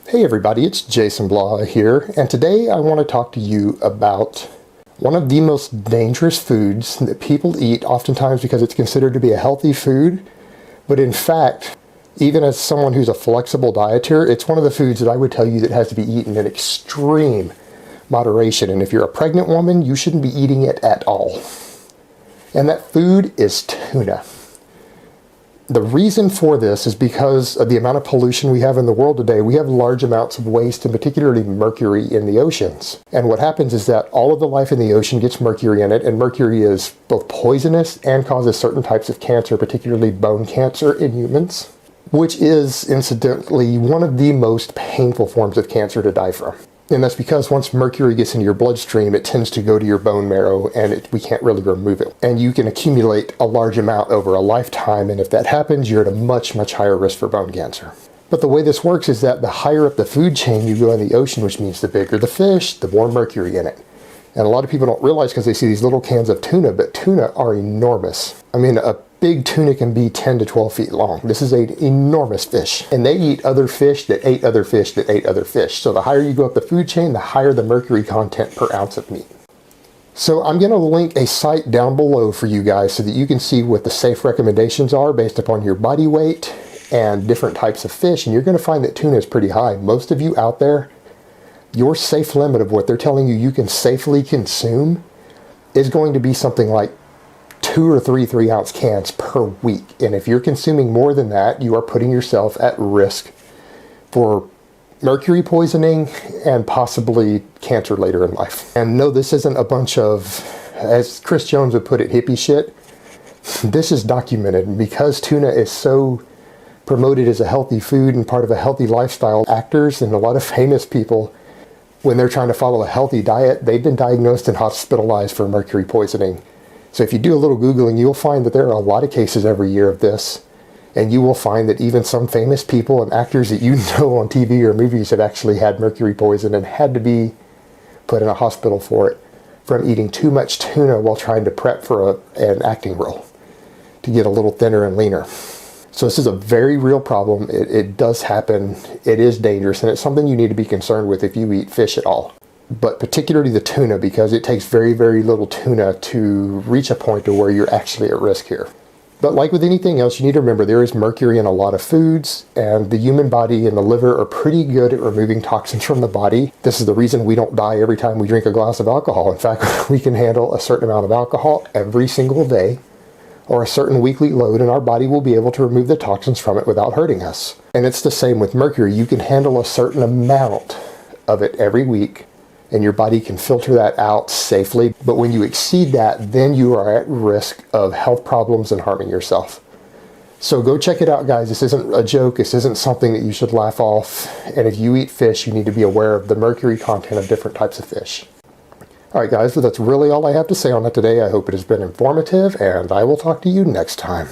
Hey everybody, it's Jason Blah here, and today I want to talk to you about one of the most dangerous foods that people eat oftentimes because it's considered to be a healthy food, but in fact, even as someone who's a flexible dieter, it's one of the foods that I would tell you that has to be eaten in extreme moderation, and if you're a pregnant woman, you shouldn't be eating it at all. And that food is tuna. The reason for this is because of the amount of pollution we have in the world today. We have large amounts of waste, and particularly mercury in the oceans. And what happens is that all of the life in the ocean gets mercury in it, and mercury is both poisonous and causes certain types of cancer, particularly bone cancer in humans, which is, incidentally, one of the most painful forms of cancer to die from. And that's because once mercury gets into your bloodstream, it tends to go to your bone marrow, and we can't really remove it. And you can accumulate a large amount over a lifetime, and if that happens, you're at a much, much higher risk for bone cancer. But the way this works is that the higher up the food chain you go in the ocean, which means the bigger the fish, the more mercury in it. And a lot of people don't realize because they see these little cans of tuna, but tuna are enormous. I mean, a big tuna can be 10 to 12 feet long. This is an enormous fish. And they eat other fish that ate other fish that ate other fish. So the higher you go up the food chain, the higher the mercury content per ounce of meat. So I'm going to link a site down below for you guys so that you can see what the safe recommendations are based upon your body weight and different types of fish. And you're going to find that tuna is pretty high. Most of you out there, your safe limit of what they're telling you can safely consume is going to be something like 2 or 3 3-ounce cans per week. And if you're consuming more than that, you are putting yourself at risk for mercury poisoning and possibly cancer later in life. And no, this isn't a bunch of, as Chris Jones would put it, hippie shit. This is documented. Because tuna is so promoted as a healthy food and part of a healthy lifestyle, actors and a lot of famous people, when they're trying to follow a healthy diet, they've been diagnosed and hospitalized for mercury poisoning. So if you do a little Googling, you'll find that there are a lot of cases every year of this. And you will find that even some famous people and actors that you know on TV or movies have actually had mercury poison and had to be put in a hospital for it from eating too much tuna while trying to prep for an acting role to get a little thinner and leaner. So this is a very real problem. It does happen. It is dangerous, and it's something you need to be concerned with if you eat fish at all. But particularly the tuna, because it takes very, very little tuna to reach a point to where you're actually at risk here. But like with anything else, you need to remember there is mercury in a lot of foods, and the human body and the liver are pretty good at removing toxins from the body. This is the reason we don't die every time we drink a glass of alcohol. In fact, we can handle a certain amount of alcohol every single day, or a certain weekly load, and our body will be able to remove the toxins from it without hurting us. And it's the same with mercury. You can handle a certain amount of it every week, and your body can filter that out safely. But when you exceed that, then you are at risk of health problems and harming yourself. So go check it out, guys. This isn't a joke. This isn't something that you should laugh off. And if you eat fish, you need to be aware of the mercury content of different types of fish. All right, guys, so that's really all I have to say on that today. I hope it has been informative, and I will talk to you next time.